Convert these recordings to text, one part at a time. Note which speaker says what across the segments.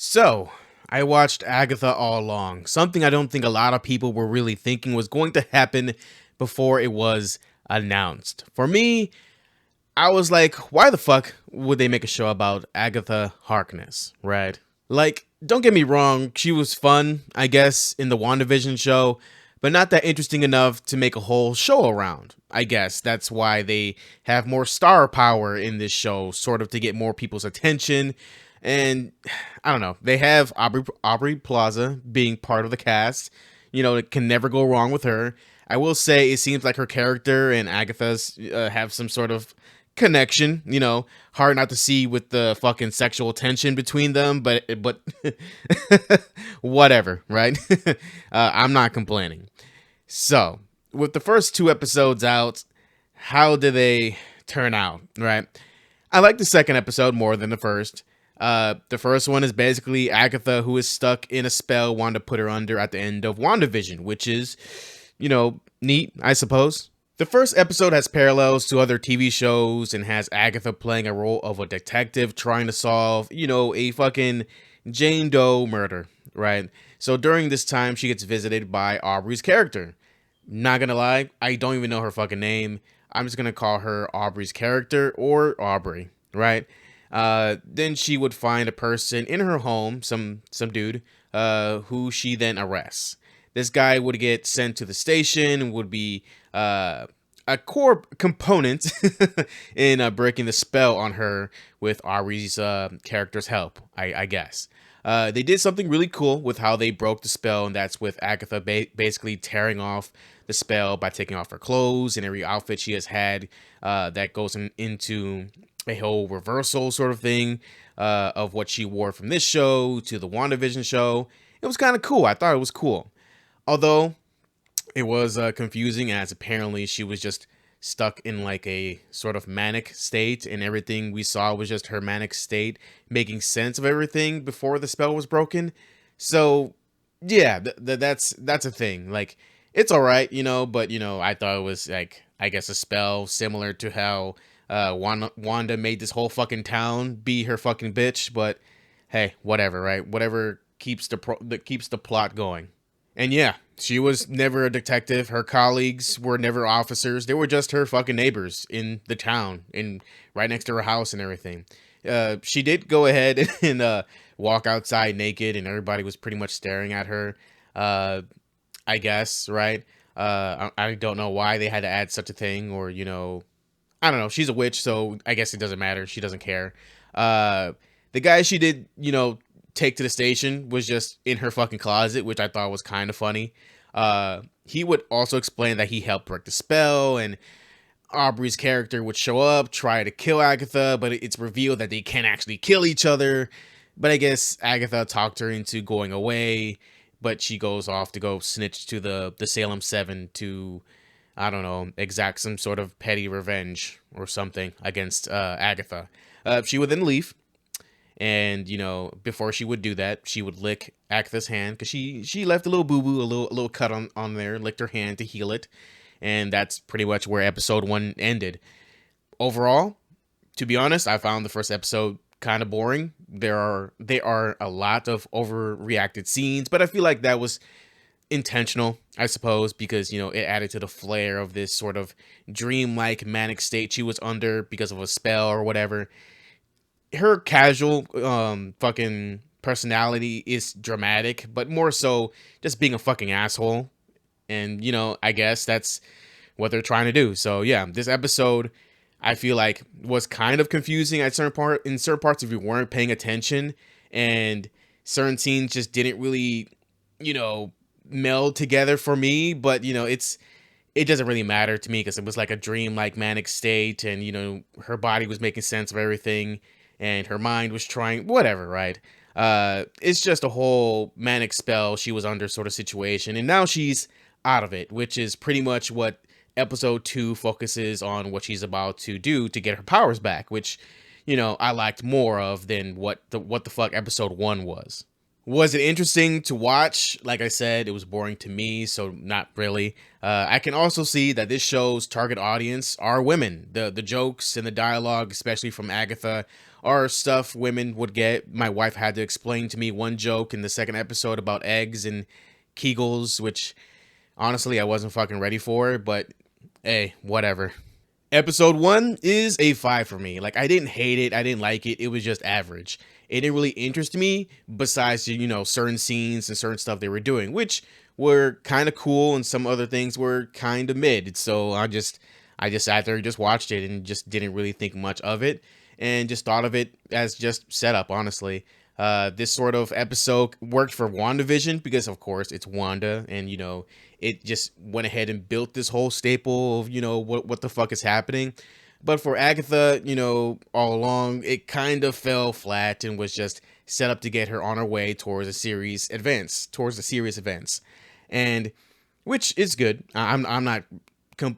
Speaker 1: So, I watched Agatha all along. Something I don't think a lot of people were really thinking was going to happen before it was announced. For me, I was like, why the fuck would they make a show about Agatha Harkness, right? Like, don't get me wrong, she was fun, I guess, in the WandaVision show, but not that interesting enough to make a whole show around. I guess that's why they have more star power in this show, sort of to get more people's attention. And I don't know, they have Aubrey Plaza being part of the cast. You know, it can never go wrong with her. I will say it seems like her character and Agatha's have some sort of connection. You know, hard not to see with the fucking sexual tension between them, but whatever, right? I'm not complaining. So, with the first two episodes out, how do they turn out, right? I like the second episode more than the first. The first one is basically Agatha, who is stuck in a spell Wanda put her under at the end of WandaVision, which is, neat, I suppose. The first episode has parallels to other TV shows and has Agatha playing a role of a detective trying to solve, a fucking Jane Doe murder, right? So during this time, she gets visited by Aubrey's character. Not gonna lie, I don't even know her fucking name. I'm just gonna call her Aubrey's character or Aubrey, right? Then she would find a person in her home, some dude, who she then arrests. This guy would get sent to the station, would be a core component in breaking the spell on her with Ari's character's help, I guess. They did something really cool with how they broke the spell, and that's with Agatha basically tearing off the spell by taking off her clothes and every outfit she has had. That goes into a whole reversal sort of thing of what she wore from this show to the WandaVision show. It was kind of cool. I thought it was cool. Although it was confusing, as apparently she was just stuck in like a sort of manic state, and everything we saw was just her manic state making sense of everything before the spell was broken. So yeah, that's a thing. Like, it's all right, but I thought it was like, I guess, a spell similar to how Wanda made this whole fucking town be her fucking bitch. But hey, whatever, right? Whatever keeps that keeps the plot going. And yeah, she was never a detective. Her colleagues were never officers. They were just her fucking neighbors in the town and right next to her house and everything. She did go ahead and walk outside naked, and everybody was pretty much staring at her. Uh, I guess, right? I don't know why they had to add such a thing, or I don't know. She's a witch, so I guess it doesn't matter. She doesn't care. The guy she did, take to the station was just in her fucking closet, which I thought was kind of funny. He would also explain that he helped break the spell, and Aubrey's character would show up, try to kill Agatha, but it's revealed that they can't actually kill each other. But I guess Agatha talked her into going away, but she goes off to go snitch to the Salem 7 to, I don't know, exact some sort of petty revenge or something against Agatha. She would then leave, and before she would do that, she would lick Agatha's hand because she left a little boo boo, a little cut on there, licked her hand to heal it, and that's pretty much where episode one ended. Overall, to be honest, I found the first episode kind of boring. There are a lot of overreacted scenes, but I feel like that was intentional, I suppose, because it added to the flair of this sort of dreamlike manic state she was under because of a spell or whatever. Her casual fucking personality is dramatic, but more so just being a fucking asshole. And I guess that's what they're trying to do. So yeah, this episode I feel like was kind of confusing at certain parts if you weren't paying attention, and certain scenes just didn't really, you know, meld together for me. But it doesn't really matter to me because it was like a dream like manic state, and her body was making sense of everything, and her mind was trying whatever, right? It's just a whole manic spell she was under sort of situation, and now she's out of it, which is pretty much what episode 2 focuses on, what she's about to do to get her powers back, which I liked more of than what the fuck episode 1 was. Was it interesting to watch? Like I said, it was boring to me, so not really. I can also see that this show's target audience are women. The jokes and the dialogue, especially from Agatha, are stuff women would get. My wife had to explain to me one joke in the second episode about eggs and Kegels, which honestly I wasn't fucking ready for, but hey, whatever. Episode 1 is a 5 for me. Like, I didn't hate it, I didn't like it, it was just average. It didn't really interest me besides, certain scenes and certain stuff they were doing, which were kind of cool, and some other things were kind of mid. So I just sat there and just watched it and just didn't really think much of it, and just thought of it as just setup, honestly. This sort of episode worked for WandaVision because, of course, it's Wanda, and it just went ahead and built this whole staple of what the fuck is happening. But for Agatha, all along, it kind of fell flat and was just set up to get her on her way towards the serious events, and which is good. I'm not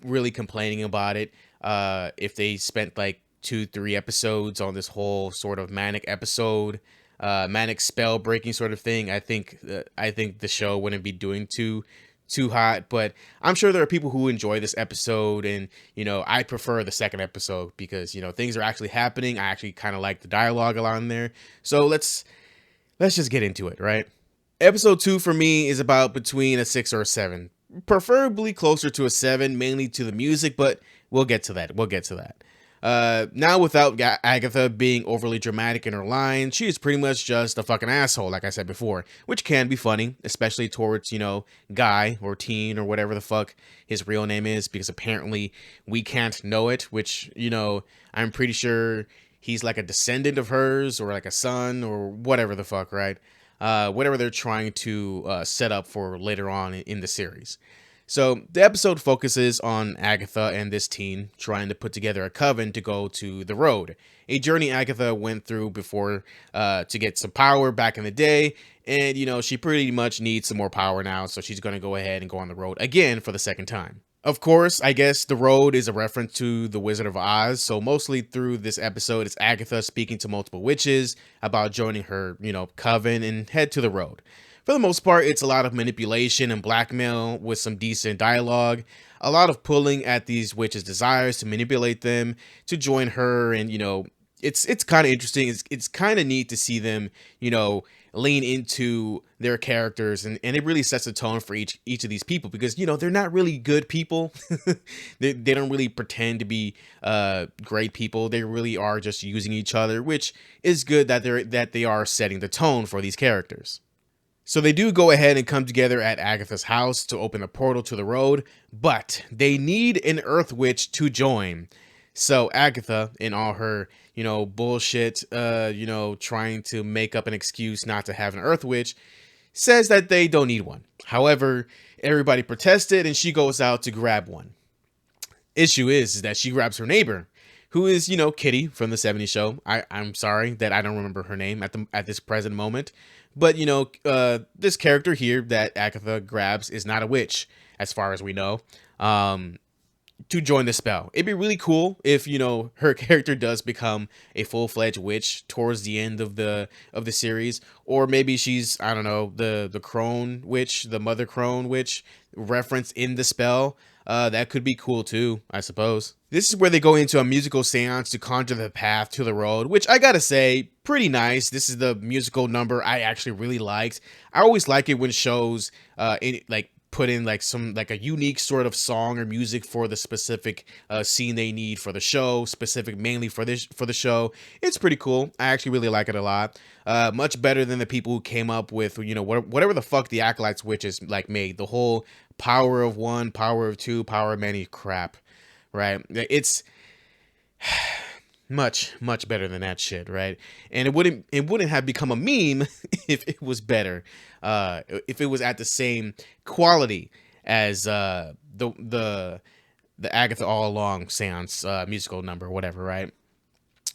Speaker 1: really complaining about it. If they spent like 2-3 episodes on this whole sort of manic episode, manic spell breaking sort of thing, I think the show wouldn't be doing too hot. But I'm sure there are people who enjoy this episode, and I prefer the second episode because things are actually happening. I actually kind of like the dialogue a lot in there. So let's just get into it, right? Episode 2 for me is about between a 6 or a 7, preferably closer to a 7, mainly to the music, but we'll get to that. Now, without Agatha being overly dramatic in her lines, she is pretty much just a fucking asshole, like I said before, which can be funny, especially towards, Guy or Teen or whatever the fuck his real name is, because apparently we can't know it, which, I'm pretty sure he's like a descendant of hers or like a son or whatever the fuck, right? Whatever they're trying to set up for later on in the series. So the episode focuses on Agatha and this teen trying to put together a coven to go to the road, a journey Agatha went through before to get some power back in the day, and she pretty much needs some more power now, so she's going to go ahead and go on the road again for the second time. Of course, I guess the road is a reference to the Wizard of Oz, so mostly through this episode, it's Agatha speaking to multiple witches about joining her, coven and head to the road. For the most part, it's a lot of manipulation and blackmail with some decent dialogue, a lot of pulling at these witches' desires to manipulate them to join her, and it's kind of interesting. It's kind of neat to see them, lean into their characters, and it really sets a tone for each of these people, because they're not really good people. they don't really pretend to be great people. They really are just using each other, which is good that they are setting the tone for these characters. So they do go ahead and come together at Agatha's house to open a portal to the road, but they need an Earth Witch to join. So Agatha, in all her, bullshit, trying to make up an excuse not to have an Earth Witch, says that they don't need one. However, everybody protested and she goes out to grab one. Issue is that she grabs her neighbor, who is, Kitty from the '70s show. I'm sorry that I don't remember her name at this present moment. But, this character here that Agatha grabs is not a witch, as far as we know, to join the spell. It'd be really cool if, her character does become a full-fledged witch towards the end of the series. Or maybe she's, I don't know, the crone witch, the mother crone witch reference in the spell. That could be cool too, I suppose. This is where they go into a musical seance to conjure the path to the road, which I gotta say, pretty nice. This is the musical number I actually really liked. I always like it when shows put in a unique sort of song or music for the specific scene they need for the show, specific mainly for the show. It's pretty cool. I actually really like it a lot. Much better than the people who came up with whatever the fuck the Acolytes witches made, the whole power of one, power of two, power of many crap, right? It's much better than that shit, right? And it wouldn't have become a meme if it was better, if it was at the same quality as the Agatha All Along seance musical number, whatever, right?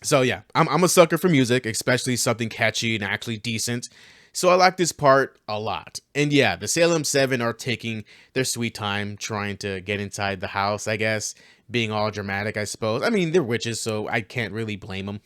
Speaker 1: So yeah, I'm a sucker for music, especially something catchy and actually decent. So I like this part a lot. And yeah, the Salem 7 are taking their sweet time trying to get inside the house, I guess. Being all dramatic, I suppose. I mean, they're witches, so I can't really blame them.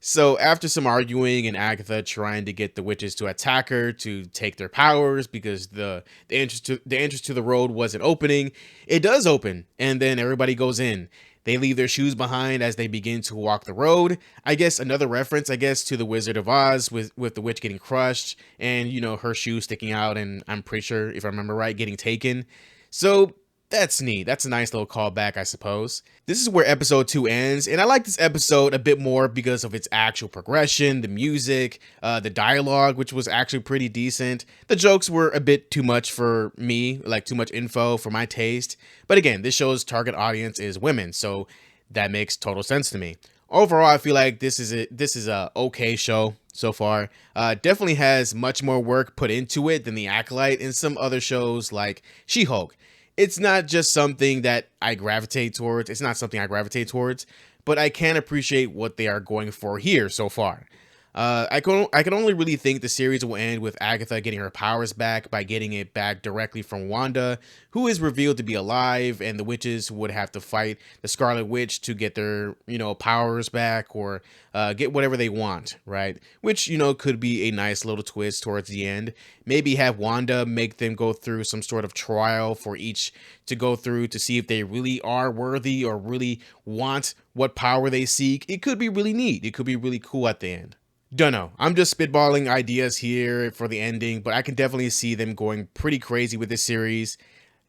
Speaker 1: So after some arguing and Agatha trying to get the witches to attack her to take their powers because the entrance to the road wasn't opening, it does open, and then everybody goes in. They leave their shoes behind as they begin to walk the road. I guess another reference, I guess, to the Wizard of Oz with the witch getting crushed and, her shoes sticking out, and I'm pretty sure, if I remember right, getting taken. So that's neat. That's a nice little callback, I suppose. This is where episode 2 ends, and I like this episode a bit more because of its actual progression, the music, the dialogue, which was actually pretty decent. The jokes were a bit too much for me, like too much info for my taste. But again, this show's target audience is women, so that makes total sense to me. Overall, I feel like this is a okay show so far. Definitely has much more work put into it than The Acolyte and some other shows like She-Hulk. It's not just something that I gravitate towards. It's not something I gravitate towards, but I can appreciate what they are going for here so far. I can only really think the series will end with Agatha getting her powers back by getting it back directly from Wanda, who is revealed to be alive, and the witches would have to fight the Scarlet Witch to get their, powers back, or get whatever they want, right? Which, could be a nice little twist towards the end. Maybe have Wanda make them go through some sort of trial for each to go through to see if they really are worthy or really want what power they seek. It could be really neat. It could be really cool at the end. Dunno. I'm just spitballing ideas here for the ending, but I can definitely see them going pretty crazy with this series.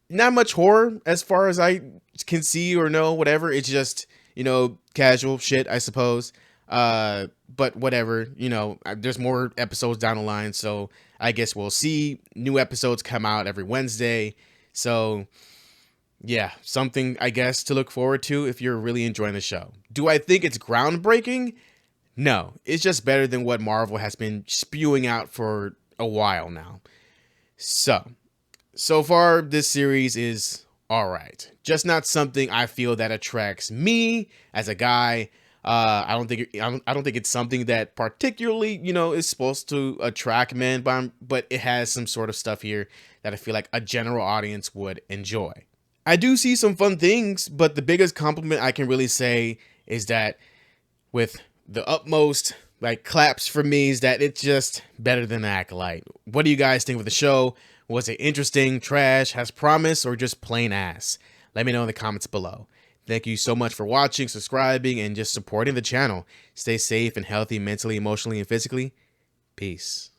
Speaker 1: Not much horror as far as I can see or know, whatever. It's just, casual shit, I suppose. But whatever, there's more episodes down the line, so I guess we'll see. New episodes come out every Wednesday. So yeah, something, I guess, to look forward to if you're really enjoying the show. Do I think it's groundbreaking? No, it's just better than what Marvel has been spewing out for a while now. So far, this series is alright. Just not something I feel that attracts me as a guy. I don't think it's something that particularly, is supposed to attract men, but it has some sort of stuff here that I feel like a general audience would enjoy. I do see some fun things, but the biggest compliment I can really say is that with the utmost claps for me is that it's just better than The Acolyte. What do you guys think of the show? Was it interesting, trash, has promise, or just plain ass? Let me know in the comments below. Thank you so much for watching, subscribing, and just supporting the channel. Stay safe and healthy mentally, emotionally, and physically. Peace.